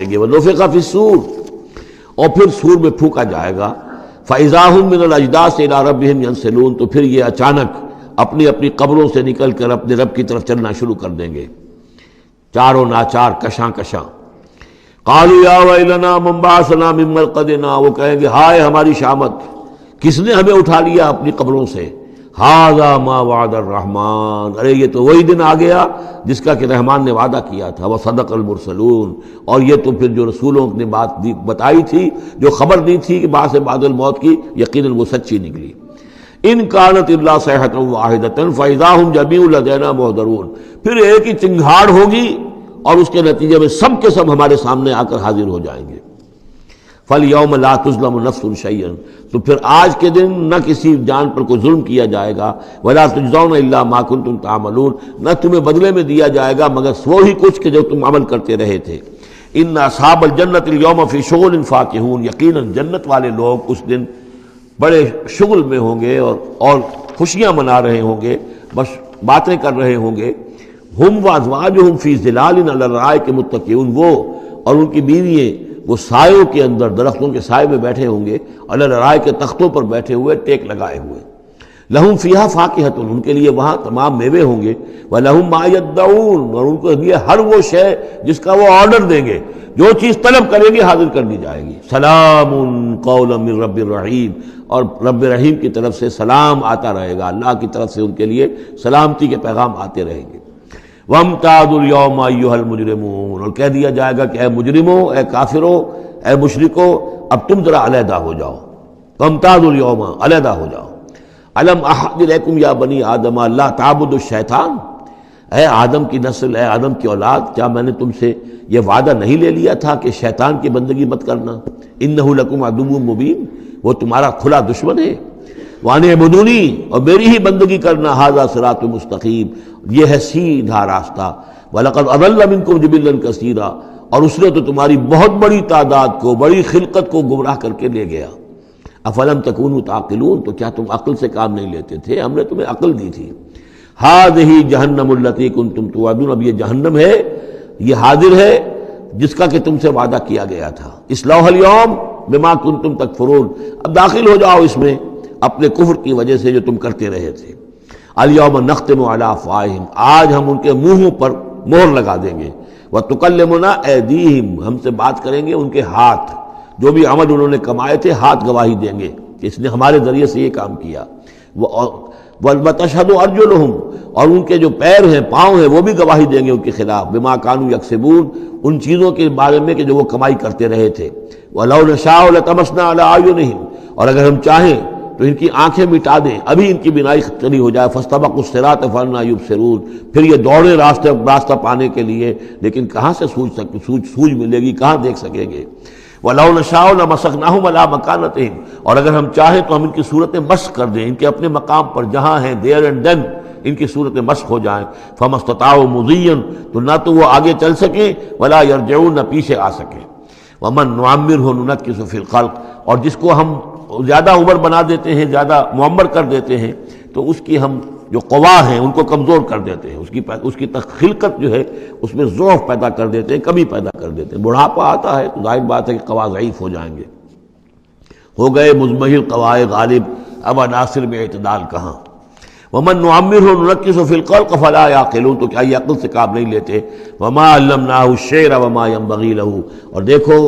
گے وَنُفِخَ فِي الصُّورِ، اور پھر سور میں پھونکا جائے گا فَإِذَا هُم مِّنَ الْأَجْدَاثِ إِلَىٰ رَبِّهِمْ يَنسِلُونَ، تو پھر یہ اچانک اپنی اپنی قبروں سے نکل کر اپنے رب کی طرف چلنا شروع کر دیں گے، چاروں ناچار کشاں کشاں۔ قَالُوا يَا وَيْلَنَا مَن بَعَثَنَا مِن مَّرْقَدِنَا، وہ کہیں گے ہائے ہماری شامت، کس نے ہمیں اٹھا لیا اپنی قبروں سے۔ هَٰذَا مَا وَعَدَ الرَّحْمَٰنُ، ارے یہ تو وہی دن آ گیا جس کا کہ رحمان نے وعدہ کیا تھا، وَصَدَقَ الْمُرْسَلُونَ، اور یہ تو پھر جو رسولوں نے بات بتائی تھی، جو خبر دی تھی کہ بعد الموت کی، یقیناً وہ سچی نکلی۔ ان كانت الا صيحة واحدة فإذا هم جميع لدينا محضرون، پھر ایک ہی چنگھاڑ ہوگی اور اس کے نتیجے میں سب کے سب ہمارے سامنے آ کر حاضر ہو جائیں گے۔ فَالْيَوْمَ لَا تُظْلَمُ نَفْسٌ شَيْئًا، تو پھر آج کے دن نہ کسی جان پر کوئی ظلم کیا جائے گا، وَلَا تُجْزَوْنَ إِلَّا مَا كُنتُمْ تَعْمَلُونَ، نہ تمہیں بدلے میں دیا جائے گا مگر وہی کچھ کہ جو تم عمل کرتے رہے تھے۔ إِنَّ أَصْحَابَ الْجَنَّةِ الْيَوْمَ فِي شُغُلٍ فَاكِهُونَ، یقیناً جنت والے لوگ اس دن بڑے شغل میں ہوں گے اور خوشیاں منا رہے ہوں گے، بس باتیں کر رہے ہوں گے۔ ہم وازواجہم فی ظلال علی الارائک متکئون، وہ اور ان کی بیوییں وہ سایوں کے اندر، درختوں کے سائے میں بیٹھے ہوں گے، علی الارائک کے تختوں پر بیٹھے ہوئے، ٹیک لگائے ہوئے۔ لہم فیہا فاکہۃ، ان کے لیے وہاں تمام میوے ہوں گے، ولہم ما یدعون، اور ان کے لیے ہر وہ شے جس کا وہ آرڈر دیں گے، جو چیز طلب کریں گے حاضر کر دی جائے گی۔ سلام قولا من رب الرحیم، اور رب رحیم کی طرف سے سلام آتا رہے گا، اللہ کی طرف سے ان کے لیے سلامتی کے پیغام آتے رہیں گے۔ وَامْتَازُوا الْيَوْمَ أَيُّهَا الْمُجْرِمُونَ، اور کہہ دیا جائے گا کہ اے مجرموں، اے کافروں، اے مشرکوں، اب تم ذرا علیحدہ ہو جاؤ۔ وَامْتَازُوا الْيَوْمَ، علیحدہ ہو جاؤ۔ أَلَمْ أَعْهَدْ إِلَيْكُمْ يَا بَنِي آدَمَ أَلَّا تَعْبُدُوا الشَّيْطَانَ، اے آدم کی نسل، اے آدم کی اولاد، کیا میں نے تم سے یہ وعدہ نہیں لے لیا تھا کہ شیطان کی بندگی مت کرنا؟ إِنَّهُ لَكُمْ عَدُوٌّ مُّبِينٌ، وہ تمہارا کھلا دشمن ہے۔ وَأَنِ اعْبُدُونِي، اور میری ہی بندگی کرنا، هَذَا صِرَاطٌ مُّسْتَقِيمٌ، یہ ہے سیدھا راستہ۔ وَلَقَدْ أَضَلَّ مِنكُمْ جِبِلًّا كَثِيرًا، اور اس نے تو تمہاری بہت بڑی تعداد کو، بڑی خلقت کو گمراہ کر کے لے گیا۔ أَفَلَمْ تَكُونُوا تَعْقِلُونَ، تو کیا تم عقل سے کام نہیں لیتے تھے؟ ہم نے تمہیں عقل دی تھی۔ هَذِهِ جَهَنَّمُ الَّتِي كُنتُمْ تُوعَدُونَ، اب یہ جہنم ہے، یہ حاضر ہے جس کا کہ تم سے وعدہ کیا گیا تھا۔ اصلوها اليوم بما كنتم تکفرون، اب داخل ہو جاؤ اس میں اپنے کفر کی وجہ سے جو تم کرتے رہے تھے۔ اليوم نختم على افواہہم، آج ہم ان کے منہوں پر مہر لگا دیں گے۔ وتکلمنا ایدیہم، ہم سے بات کریں گے ان کے ہاتھ، جو بھی عمل انہوں نے کمائے تھے ہاتھ گواہی دیں گے کہ اس نے ہمارے ذریعے سے یہ کام کیا۔ وتشہد ارجلہم، اور ان کے جو پیر ہیں، پاؤں ہیں، وہ بھی گواہی دیں گے ان کے خلاف، بما کانوا یکسبون، ان چیزوں کے بارے میں کہ جو وہ کمائی کرتے رہے تھے۔ ولو نشاء لطمسنا علی اعینہم، اور اگر ہم چاہیں تو ان کی آنکھیں مٹا دیں، ابھی ان کی بینائی چلی ہو جائے۔ فاستبقوا الصراط فأنى يبصرون، پھر یہ دوڑے راستہ پانے کے لیے، لیکن کہاں سے سوجھ ملے گی، کہاں دیکھ سکیں گے۔ وَلَوْ نَشَاءُ لَمَسَخْنَاهُمْ عَلَىٰ مَكَانَتِهِمْ، اور اگر ہم چاہیں تو ہم ان کی صورتیں مسخ کر دیں، ان کے اپنے مقام پر جہاں ہیں، دیر اینڈ دین ان کی صورتیں مسخ ہو جائیں۔ فَمَا اسْتَطَاعُوا مُضِيًّا، تو نہ تو وہ آگے چل سکیں، وَلَا يَرْجِعُونَ، نہ پیچھے آ سکیں۔ وَمَن نُعَمِّرْهُ نُنَكِّسُ فِي الْخَلْقِ، اور جس کو ہم زیادہ عمر بنا دیتے ہیں، زیادہ معمر کر دیتے ہیں، تو اس کی ہم جو قوا ہیں ان کو کمزور کر دیتے ہیں، اس کی خلقت جو ہے اس میں ضعف پیدا کر دیتے ہیں، کمی پیدا کر دیتے ہیں۔ بڑھاپا آتا ہے تو ظاہر بات ہے کہ قوا ضعیف ہو جائیں گے، ہو گئے مزمحل قوائے غالب، اب عناصر میں اعتدال کہاں۔ وَمَن نُعَمِّرْهُ نُنَكِّسُ فِي الْخَلْقِ فَلَا يَعْقِلُونَ، تو کیا یہ عقل سے کام نہیں لیتے۔ وَمَا عَلَّمْنَاهُ الشِّعْرَ وَمَا يَنبَغِي لَهُ، اور دیکھو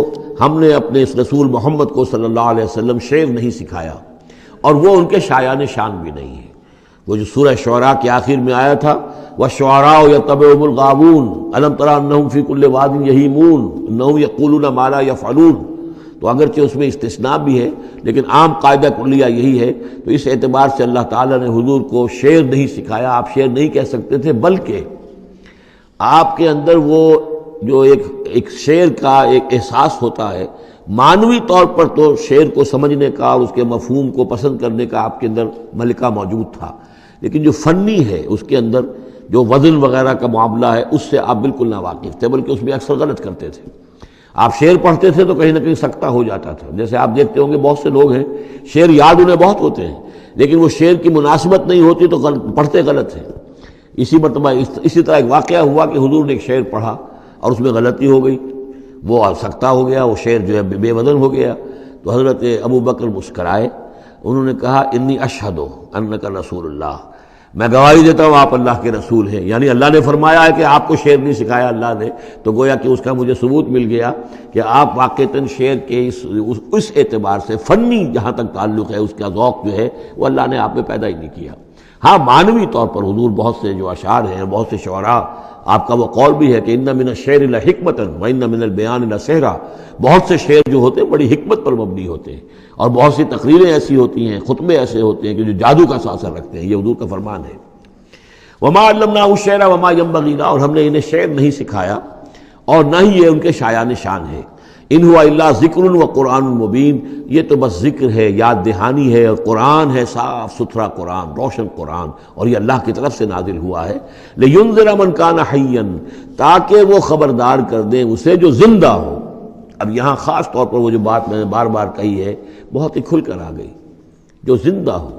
ہم نے اپنے اس رسول محمد کو صلی اللہ علیہ وسلم شعر نہیں سکھایا، اور وہ ان کے شایان شان بھی نہیں ہے۔ وہ جو سورہ شعراء کے آخر میں آیا تھا، وَالشُّعَرَاءُ يَتَّبِعُهُمُ الْغَاوُونَ أَلَمْ تَرَ أَنَّهُمْ فِي كُلِّ وَادٍ يَهِيمُونَ إِنَّهُمْ يَقُولُونَ مَا لَا يَفْعَلُونَ، تو اگرچہ اس میں استثناء بھی ہے لیکن عام قاعدہ کلیہ یہی ہے۔ تو اس اعتبار سے اللہ تعالیٰ نے حضور کو شعر نہیں سکھایا، آپ شعر نہیں کہہ سکتے تھے، بلکہ آپ کے اندر وہ جو ایک شعر کا ایک احساس ہوتا ہے، معنوی طور پر تو شعر کو سمجھنے کا اور اس کے مفہوم کو پسند کرنے کا آپ کے اندر ملکہ موجود تھا، لیکن جو فنی ہے اس کے اندر جو وزن وغیرہ کا معاملہ ہے اس سے آپ بالکل ناواقف تھے، بلکہ اس میں اکثر غلط کرتے تھے۔ آپ شعر پڑھتے تھے تو کہیں نہ کہیں سکتہ ہو جاتا تھا، جیسے آپ دیکھتے ہوں گے بہت سے لوگ ہیں شعر یاد انہیں بہت ہوتے ہیں، لیکن وہ شعر کی مناسبت نہیں ہوتی تو پڑھتے غلط ہیں۔ اسی مرتبہ اسی طرح ایک واقعہ ہوا کہ حضور نے ایک شعر پڑھا اور اس میں غلطی ہو گئی، وہ سکتا ہو گیا، وہ شیر جو ہے بے وزن ہو گیا۔ تو حضرت ابو بکر مسکرائے، انہوں نے کہا انی اشہد انک رسول اللہ، میں گواہی دیتا ہوں آپ اللہ کے رسول ہیں، یعنی اللہ نے فرمایا ہے کہ آپ کو شعر نہیں سکھایا اللہ نے، تو گویا کہ اس کا مجھے ثبوت مل گیا کہ آپ واقعتاً شعر کے اس اعتبار سے فنی جہاں تک تعلق ہے اس کا ذوق جو ہے وہ اللہ نے آپ میں پیدا ہی نہیں کیا۔ ہاں معنوی طور پر حضور بہت سے جو اشعار ہیں، بہت سے شعراء، آپ کا وہ قول بھی ہے کہ ان من الشعر لحکمۃ وان من البیان لسحرا، بہت سے شعر جو ہوتے ہیں بڑی حکمت پر مبنی ہوتے ہیں، اور بہت سی تقریریں ایسی ہوتی ہیں، خطبے ایسے ہوتے ہیں کہ جو جادو کا سا اثر رکھتے ہیں، یہ حضور کا فرمان ہے۔ وما علمناه الشعر وما ينبغي له، اور ہم نے انہیں شعر نہیں سکھایا اور نہ ہی یہ ان کے شایان شان ہے۔ ان هو الا ذکر و قرآن مبین، یہ تو بس ذکر ہے، یاد دہانی ہے، اور قرآن ہے، صاف ستھرا قرآن، روشن قرآن، اور یہ اللہ کی طرف سے نازل ہوا ہے۔ لینذر من کان حیا، تاکہ وہ خبردار کر دیں اسے جو زندہ ہو۔ اب یہاں خاص طور پر وہ جو بات میں نے بار بار کہی ہے بہت ہی کھل کر آ گئی، جو زندہ ہو۔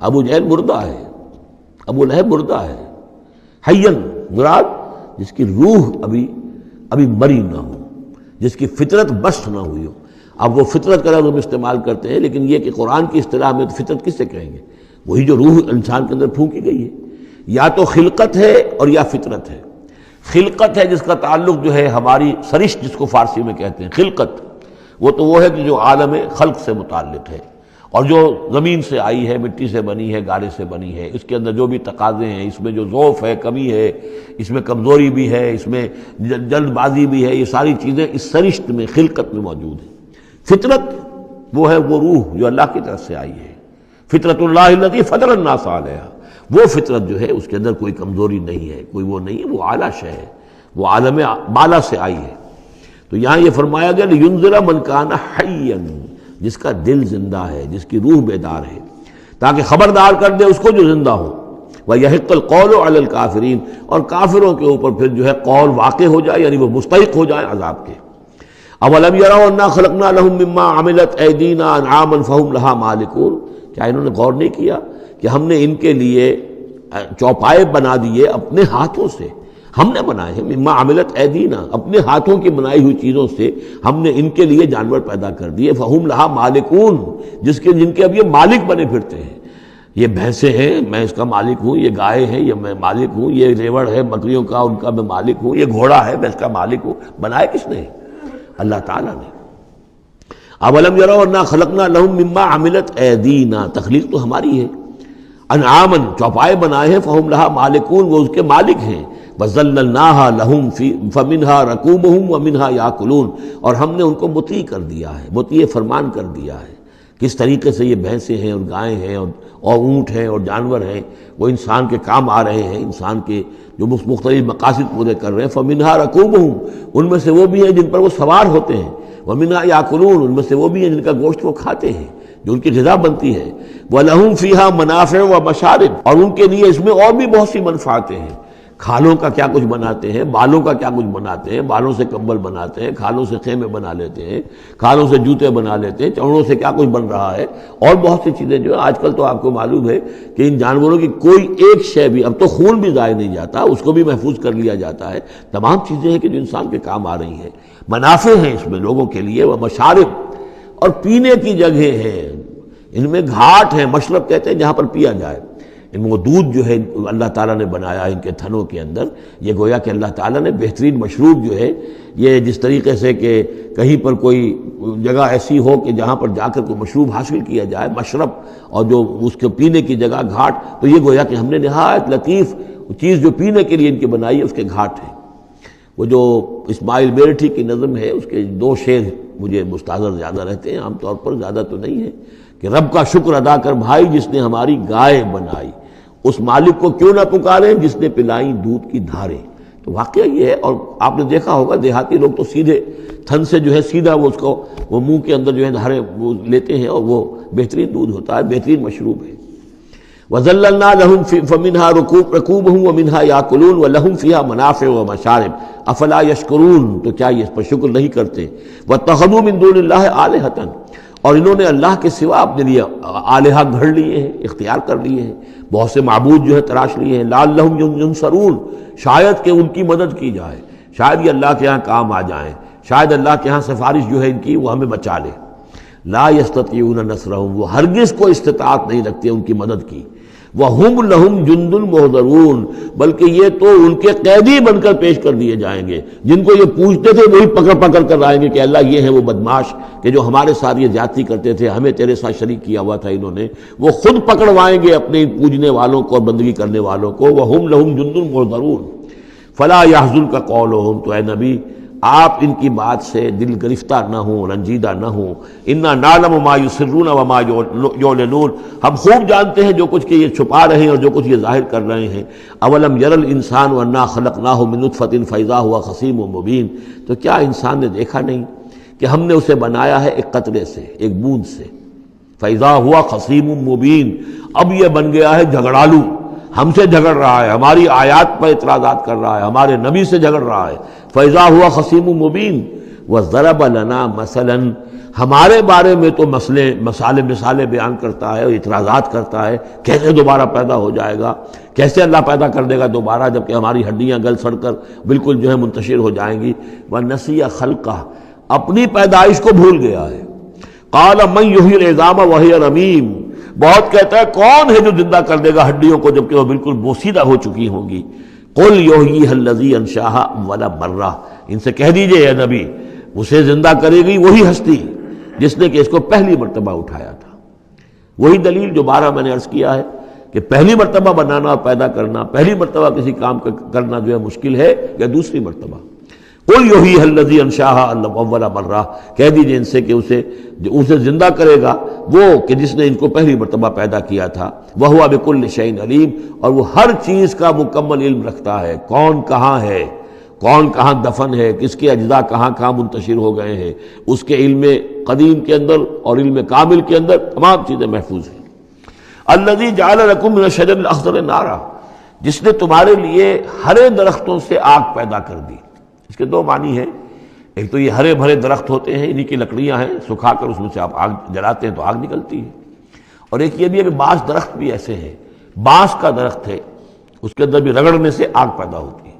ابو جہل مردہ ہے، ابو لہب مردہ ہے، حیا مراد جس کی روح ابھی مری نہ ہو، جس کی فطرت بست نہ ہوئی ہو۔ اب وہ فطرت کا لفظ ہم استعمال کرتے ہیں، لیکن یہ کہ قرآن کی اصطلاح میں فطرت کس سے کہیں گے؟ وہی جو روح انسان کے اندر پھونکی گئی ہے، یا تو خلقت ہے اور یا فطرت ہے۔ خلقت ہے جس کا تعلق جو ہے ہماری سرشت جس کو فارسی میں کہتے ہیں، خلقت وہ ہے کہ جو عالم خلق سے متعلق ہے، اور جو زمین سے آئی ہے، مٹی سے بنی ہے، گارے سے بنی ہے، اس کے اندر جو بھی تقاضے ہیں، اس میں جو ضعف ہے، کمی ہے، اس میں کمزوری بھی ہے، اس میں جلد بازی بھی ہے، یہ ساری چیزیں اس سرشت میں خلقت میں موجود ہیں۔ فطرت وہ ہے وہ روح جو اللہ کی طرف سے آئی ہے، فطرت اللہ التی فطر الناس علیہا، وہ فطرت جو ہے اس کے اندر کوئی کمزوری نہیں ہے، کوئی وہ نہیں ہے، وہ اعلیٰ شے ہے، وہ عالم بالا سے آئی ہے۔ تو یہاں یہ فرمایا گیا لینذر من کان حیا، جس کا دل زندہ ہے، جس کی روح بیدار ہے، تاکہ خبردار کر دے اس کو جو زندہ ہو۔ وَيَحِقَّ الْقَوْلُ عَلَى الْكَافِرِينَ، اور کافروں کے اوپر پھر جو ہے قول واقع ہو جائے، یعنی وہ مستحق ہو جائے عذاب کے۔ أَوَلَمْ يَرَوْا أَنَّا خَلَقْنَا لَهُم مِّمَّا عَمِلَتْ أَيْدِينَا أَنْعَامًا فَهُمْ لَهَا مَالِكُونَ، کیا انہوں نے غور نہیں کیا کہ ہم نے ان کے لیے چوپائے بنا دیے اپنے ہاتھوں سے، ہم نے بنائے ہیں، مما عملت ایدینا، اپنے ہاتھوں کی بنائی ہوئی چیزوں سے ہم نے ان کے لیے جانور پیدا کر دیے، فہم لہا مالکون، جن کے اب یہ مالک بنے پھرتے ہیں۔ یہ بھینسیں ہیں، میں اس کا مالک ہوں، یہ گائے ہیں، یہ میں مالک ہوں، یہ ریوڑ ہے بکریوں کا، ان کا میں مالک ہوں، یہ گھوڑا ہے، میں اس کا مالک ہوں۔ بنائے کس نے؟ اللہ تعالیٰ نے۔ اولم یروا انا خلقنا لهم مما عملت ایدینا، تخلیق تو ہماری ہے، انعامن چوپائے بنائے ہیں، فہم لہا مالکون، وہ اس کے مالک ہیں، وَذَلَّلْنَاهَا لَهُمْ فَمِنْهَا رَكُوبُهُمْ وَمِنْهَا يَأْكُلُونَ، اور ہم نے ان کو مطیع کر دیا ہے، مطیع فرمان کر دیا ہے۔ کس طریقے سے یہ بھینسیں ہیں اور گائیں ہیں اور اونٹ ہیں اور جانور ہیں، وہ انسان کے کام آ رہے ہیں، انسان کے جو مختلف مقاصد پورے کر رہے ہیں۔ فَمِنْهَا رَكُوبُهُمْ، ان میں سے وہ بھی ہیں جن پر وہ سوار ہوتے ہیں، وَمِنْهَا يَأْكُلُونَ، ان میں سے وہ بھی ہیں جن کا گوشت وہ کھاتے ہیں، جو ان کی غذا بنتی ہے۔ وَلَهُمْ فِيهَا مَنَافِعُ وَمَشَارِبُ، اور ان کے لیے اس میں اور بھی بہت سی منفعتیں ہیں۔ کھالوں کا کیا کچھ بناتے ہیں، بالوں کا کیا کچھ بناتے ہیں، بالوں سے کمبل بناتے ہیں، کھالوں سے خیمے بنا لیتے ہیں، کھالوں سے جوتے بنا لیتے ہیں، چمڑوں سے کیا کچھ بن رہا ہے، اور بہت سی چیزیں جو آج کل تو آپ کو معلوم ہے کہ ان جانوروں کی کوئی ایک شے بھی، اب تو خون بھی ضائع نہیں جاتا، اس کو بھی محفوظ کر لیا جاتا ہے۔ تمام چیزیں ہیں کہ جو انسان کے کام آ رہی ہیں، منافع ہیں اس میں لوگوں کے لیے، وہ مشارب، اور پینے کی جگہیں ہیں، ان میں گھاٹ ہیں، مشرب کہتے ہیں جہاں پر پیا جائے۔ ان وہ دودھ جو ہے اللہ تعالیٰ نے بنایا ان کے تھنوں کے اندر، یہ گویا کہ اللہ تعالیٰ نے بہترین مشروب جو ہے، یہ جس طریقے سے کہ کہیں پر کوئی جگہ ایسی ہو کہ جہاں پر جا کر کوئی مشروب حاصل کیا جائے، مشرب، اور جو اس کے پینے کی جگہ گھاٹ، تو یہ گویا کہ ہم نے نہایت لطیف چیز جو پینے کے لیے ان کی بنائی ہے، اس کے گھاٹ ہیں۔ وہ جو اسماعیل میرٹھی کی نظم ہے، اس کے دو شعر مجھے مستحضر زیادہ رہتے ہیں، عام طور پر زیادہ تو نہیں ہے، کہ رب کا شکر ادا کر بھائی جس نے ہماری گائے بنائی، اس مالک کو کیوں نہ پکاریں جس نے پلائیں دودھ کی دھاریں۔ تو واقعہ یہ ہے، اور آپ نے دیکھا ہوگا دیہاتی لوگ تو سیدھے تھن سے جو ہے سیدھا وہ اس کو وہ منہ کے اندر جو ہے دھاریں وہ لیتے ہیں، اور وہ بہترین دودھ ہوتا ہے، بہترین مشروب ہے۔ وَذَلَّلْنَا لَهُمْ فَمِنْهَا رَكُوبُهُمْ وَمِنْهَا يَأْكُلُونَ وَلَهُمْ فِيهَا مَنَافِعُ وَمَشَارِبُ أَفَلَا يَشْكُرُونَ، تو کیا یہ اس پر شکر نہیں کرتے؟ وَاتَّخَذُوا مِن دُونِ اللَّهِ آلِهَةً، اور انہوں نے اللہ کے سوا اپنے لیے آلہہ گھڑ لیے ہیں، اختیار کر لیے ہیں، بہت سے معبود جو ہے تراش لیے ہیں، لَعَلَّهُمْ يُنصَرُونَ، شاید کہ ان کی مدد کی جائے، شاید یہ اللہ کے ہاں کام آ جائیں، شاید اللہ کے ہاں سفارش جو ہے ان کی وہ ہمیں بچا لے۔ لا یستطیعون نصرہم، وہ ہرگز کو استطاعت نہیں رکھتے ان کی مدد کی۔ وَهُمْ لَهُمْ جُنْدٌ مُحْضَرُونَ، بلکہ یہ تو ان کے قیدی بن کر پیش کر دیے جائیں گے، جن کو یہ پوچھتے تھے وہی پکڑ پکڑ کر آئیں گے کہ اللہ یہ ہیں وہ بدماش کہ جو ہمارے ساتھ یہ زیادتی کرتے تھے، ہمیں تیرے ساتھ شریک کیا ہوا تھا انہوں نے، وہ خود پکڑوائیں گے اپنے پوجنے والوں کو اور بندگی کرنے والوں کو۔ وَهُمْ لَهُمْ جُنْدٌ مُحْضَرُونَ فَلَا يَحْزُنْكَ قَوْلُهُمْ، تو اے نبی آپ ان کی بات سے دل گرفتہ نہ ہوں، رنجیدہ نہ ہوں۔ اِنَّا نَعْلَمُ مَا يُسِرُّونَ وَمَا يُعْلِنُونَ، ہم خوب جانتے ہیں جو کچھ کہ یہ چھپا رہے ہیں اور جو کچھ یہ ظاہر کر رہے ہیں۔ اَوَلَمْ يَرَ الْإِنسَانُ أَنَّا خَلَقْنَاهُ مِن نُطْفَةٍ فَإِذَا هُوَ خَصِيمٌ مُبِينٌ، تو کیا انسان نے دیکھا نہیں کہ ہم نے اسے بنایا ہے ایک قطرے سے، ایک بوند سے۔ فَإِذَا هُوَ خَصِيمٌ مُبِينٌ، اب یہ بن گیا ہے جھگڑالو، ہم سے جھگڑ رہا ہے، ہماری آیات پر اعتراضات کر رہا ہے، ہمارے نبی سے جھگڑ رہا ہے۔ فَإِذَا هُوَ خَصِيمٌ مُبِينٌ وَضَرَبَ لَنَا مَثَلًا، ہمارے بارے میں تو مثالیں بیان کرتا ہے اور اعتراضات کرتا ہے، کیسے دوبارہ پیدا ہو جائے گا، کیسے اللہ پیدا کر دے گا دوبارہ جبکہ ہماری ہڈیاں گل سڑ کر بالکل جو ہے منتشر ہو جائیں گی۔ وَنَسِيَ خَلْقَهُ، اپنی پیدائش کو بھول گیا ہے۔ قَالَ مَن يُحْيِي الْعِظَامَ وَهِيَ رَمِيمٌ، بہت کہتا ہے کون ہے جو زندہ کر دے گا ہڈیوں کو جبکہ وہ بالکل بوسیدہ ہو چکی ہوں گی۔ قُلْ يُحْيِيهَا الَّذِي أَنشَأَهَا أَوَّلَ مَرَّةٍ، ان سے کہہ دیجئے اے نبی، اسے زندہ کرے گی وہی ہستی جس نے کہ اس کو پہلی مرتبہ اٹھایا تھا۔ وہی دلیل جو بارہ میں نے عرض کیا ہے کہ پہلی مرتبہ بنانا اور پیدا کرنا، پہلی مرتبہ کسی کام کرنا جو ہے مشکل ہے یا دوسری مرتبہ۔ قُلْ يُحْيِيهَا الَّذِي أَنشَأَهَا أَوَّلَ مَرَّةٍ، کہہ دیجئے ان سے کہ اسے زندہ کرے گا وہ کہ جس نے ان کو پہلی مرتبہ پیدا کیا تھا۔ وَهُوَ بِكُلِّ شَيْءٍ عَلِيمٌ، اور وہ ہر چیز کا مکمل علم رکھتا ہے، کون کہاں ہے، کون کہاں دفن ہے، کس کے اجزاء کہاں کہاں منتشر ہو گئے ہیں، اس کے علم قدیم کے اندر اور علم کامل کے اندر تمام چیزیں محفوظ ہیں۔ الَّذِي جَعَلَ لَكُم مِّنَ الشَّجَرِ الْأَخْضَرِ نَارًا، جس نے تمہارے لیے ہرے درختوں سے آگ پیدا کر دی۔ اس کے دو معنی ہیں، ایک تو یہ ہرے بھرے درخت ہوتے ہیں، انہی کی لکڑیاں ہیں، سکھا کر اس میں سے آپ آگ جلاتے ہیں تو آگ نکلتی ہے، اور ایک یہ بھی ہے کہ بعض درخت بھی ایسے ہیں، بانس کا درخت ہے، اس کے اندر بھی رگڑنے سے آگ پیدا ہوتی ہے۔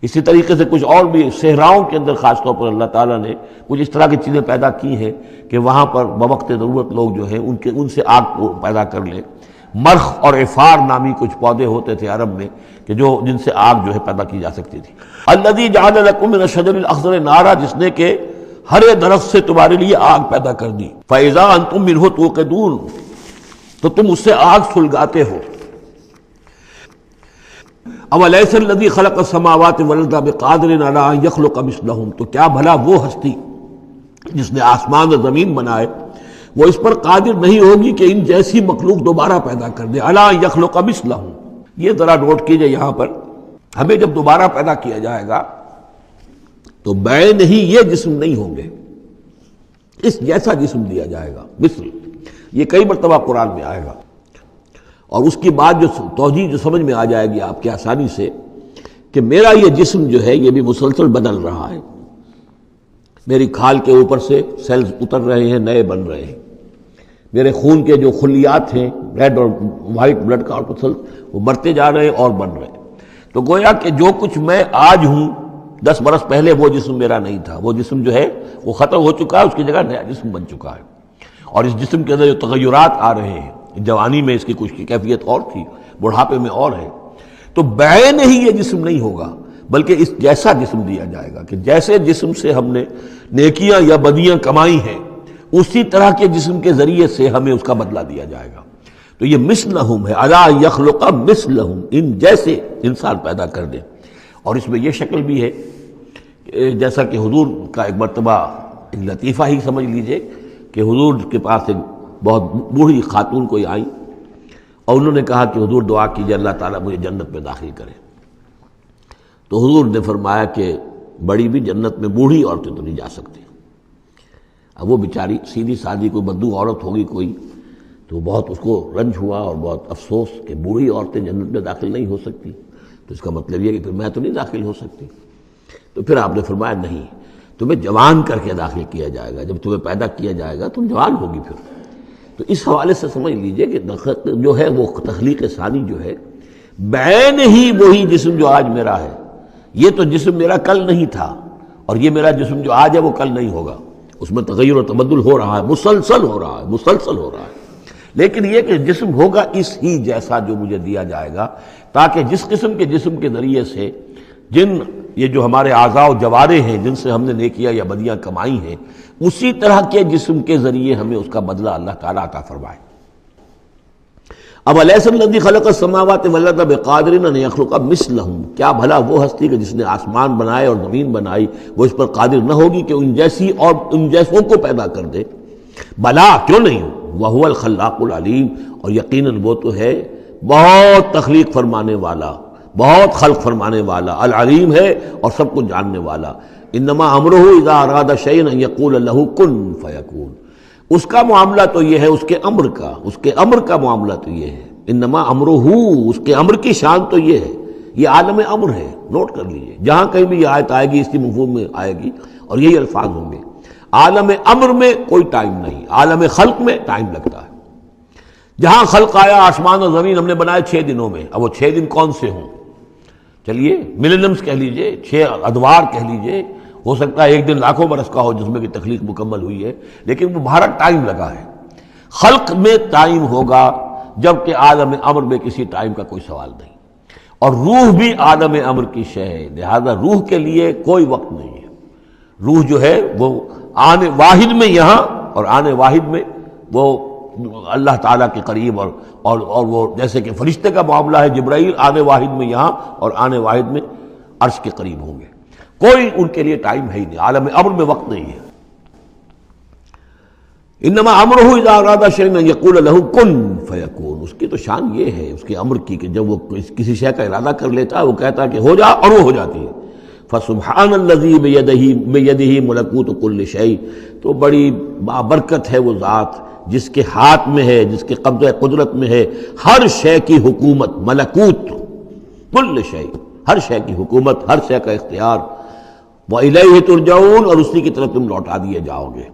اسی طریقے سے کچھ اور بھی صحراؤں کے اندر خاص طور پر اللہ تعالیٰ نے کچھ اس طرح کی چیزیں پیدا کی ہیں کہ وہاں پر بوقت ضرورت لوگ جو ہیں ان سے آگ کو پیدا کر لیں۔ مرخ اور عفار نامی کچھ پودے ہوتے تھے عرب میں کہ جن سے آگ جو ہے پیدا کی جا سکتی تھی۔ الذی جعل لکم من الشجر الاخضر نارا، جس نے کہ ہرے درخت سے تمہارے لیے آگ پیدا کر دی۔ فاذا انتم منہ توقدون، تو تم اس سے آگ سلگاتے ہو۔ اولیس الذی خلق السماوات والارض بقادر علی ان یخلق مثلہم، تو کیا بھلا وہ ہستی جس نے آسمان اور زمین بنائے وہ اس پر قادر نہیں ہوگی کہ ان جیسی مخلوق دوبارہ پیدا کر دے۔ الا یخلق مثلہم، یہ ذرا نوٹ کیجئے یہاں پر، ہمیں جب دوبارہ پیدا کیا جائے گا تو بین ہی یہ جسم نہیں ہوں گے، اس جیسا جسم دیا جائے گا۔ مثل یہ کئی مرتبہ قرآن میں آئے گا، اور اس کی بات جو توجیہ جو سمجھ میں آ جائے گی آپ کے آسانی سے کہ میرا یہ جسم جو ہے یہ بھی مسلسل بدل رہا ہے، میری کھال کے اوپر سے سیلز اتر رہے ہیں، نئے بن رہے ہیں، میرے خون کے جو خلیات ہیں ریڈ اور وائٹ بلڈ کارپسل وہ بڑھتے جا رہے ہیں اور بن رہے ہیں۔ تو گویا کہ جو کچھ میں آج ہوں 10 برس پہلے وہ جسم میرا نہیں تھا، وہ جسم جو ہے وہ ختم ہو چکا ہے، اس کی جگہ نیا جسم بن چکا ہے، اور اس جسم کے اندر جو تغیرات آ رہے ہیں، جوانی میں اس کی کچھ کی کیفیت اور تھی، بڑھاپے میں اور ہے، تو بعین ہی یہ جسم نہیں ہوگا بلکہ اس جیسا جسم دیا جائے گا کہ جیسے جسم سے ہم نے نیکیاں یا بدیاں کمائی ہیں اسی طرح کے جسم کے ذریعے سے ہمیں اس کا بدلہ دیا جائے گا۔ تو یہ مثلہم ہے، الا یخلق مثلہم، ان جیسے انسان پیدا کر دے۔ اور اس میں یہ شکل بھی ہے جیسا کہ حضور کا ایک مرتبہ ایک لطیفہ ہی سمجھ لیجئے کہ حضور کے پاس ایک بہت بوڑھی خاتون کوئی آئی اور انہوں نے کہا کہ حضور دعا کیجئے اللہ تعالیٰ مجھے جنت میں داخل کرے۔ تو حضور نے فرمایا کہ بڑی بھی جنت میں بوڑھی عورتیں تو نہیں جا سکتی۔ اب وہ بیچاری سیدھی سادھی کوئی بدو عورت ہوگی کوئی، تو بہت اس کو رنج ہوا اور بہت افسوس کہ بوڑھی عورتیں جنت میں داخل نہیں ہو سکتی، تو اس کا مطلب یہ کہ پھر میں تو نہیں داخل ہو سکتی۔ تو پھر آپ نے فرمایا نہیں، تمہیں جوان کر کے داخل کیا جائے گا، جب تمہیں پیدا کیا جائے گا تم جوان ہوگی پھر۔ تو اس حوالے سے سمجھ لیجئے کہ جو ہے وہ تخلیق ثانی جو ہے بعین ہی وہی جسم جو آج میرا ہے، یہ تو جسم میرا کل نہیں تھا، اور یہ میرا جسم جو آج ہے وہ کل نہیں ہوگا، اس میں تغیر و تبدل ہو رہا ہے، مسلسل ہو رہا ہے، مسلسل ہو رہا ہے۔ لیکن یہ کہ جسم ہوگا اس ہی جیسا جو مجھے دیا جائے گا، تاکہ جس قسم کے جسم کے ذریعے سے یہ جو ہمارے اعضاء و جوارح ہیں جن سے ہم نے نیکیاں یا بدیاں کمائی ہیں، اسی طرح کے جسم کے ذریعے ہمیں اس کا بدلہ اللہ تعالیٰ عطا فرمائے۔ اب الیس الذی خلق السماوات والارض بقادر ان یخلق مثلہم، کیا بھلا وہ ہستی کہ جس نے آسمان بنائے اور زمین بنائی وہ اس پر قادر نہ ہوگی کہ ان جیسی اور ان جیسوں کو پیدا کر دے؟ بلا، کیوں نہیں، وہو الخلاق العلیم، اور یقیناً وہ تو ہے بہت تخلیق فرمانے والا، بہت خلق فرمانے والا، العلیم ہے اور سب کو جاننے والا۔ انما امرہ اذا اراد شیئا ان یقول لہ کن فیکون، اس کا معاملہ تو یہ ہے، اس کے امر کا معاملہ تو یہ ہے، انما امرہ، اس کے امر کی شان تو یہ ہے، یہ عالم امر ہے، نوٹ کر لیجئے، جہاں کہیں بھی یہ آیت آئے گی اسی مفہوم میں آئے گی اور یہی الفاظ ہوں گے۔ عالم امر میں کوئی ٹائم نہیں، عالم خلق میں ٹائم لگتا ہے۔ جہاں خلق آیا، آسمان اور زمین ہم نے بنائے 6 دنوں میں، اب وہ 6 دن کون سے ہوں؟ چلیے ملینمز کہہ لیجئے، 6 ادوار کہہ لیجئے، ہو سکتا ہے ایک دن لاکھوں برس کا ہو جس میں کہ تخلیق مکمل ہوئی ہے، لیکن وہ بھارت ٹائم لگا ہے۔ خلق میں ٹائم ہوگا، جبکہ عالم امر میں کسی ٹائم کا کوئی سوال نہیں، اور روح بھی عالم امر کی شے ہے، لہذا روح کے لیے کوئی وقت نہیں ہے۔ روح جو ہے وہ آنے واحد میں یہاں اور آنے واحد میں وہ اللہ تعالیٰ کے قریب، اور وہ جیسے کہ فرشتے کا معاملہ ہے، جبرائیل آنے واحد میں یہاں اور آنے واحد میں عرش کے قریب ہوں گے، کوئی ان کے لیے ٹائم ہے ہی نہیں، عالم امر میں وقت نہیں ہے۔ انما امرہ اذا اراد شیئا ان یقول لہ کن فیکون، اس کی تو شان یہ ہے اس کے امر کی کہ جب وہ کسی شے کا ارادہ کر لیتا ہے وہ کہتا ہے کہ ہو جا، اور وہ ہو جاتی ہے۔ فسبحان الذی بیدہ ملکوت کل شیء، تو بڑی بابرکت ہے وہ ذات جس کے ہاتھ میں ہے، جس کے قبضہ قدرت میں ہے ہر شے کی حکومت، ملکوت کل شیء، ہر شے کی حکومت، ہر شے کا اختیار۔ وَإِلَيْهِ تُرْجَعُونَ، اور اسی کی طرف تم لوٹا دیے جاؤ گے۔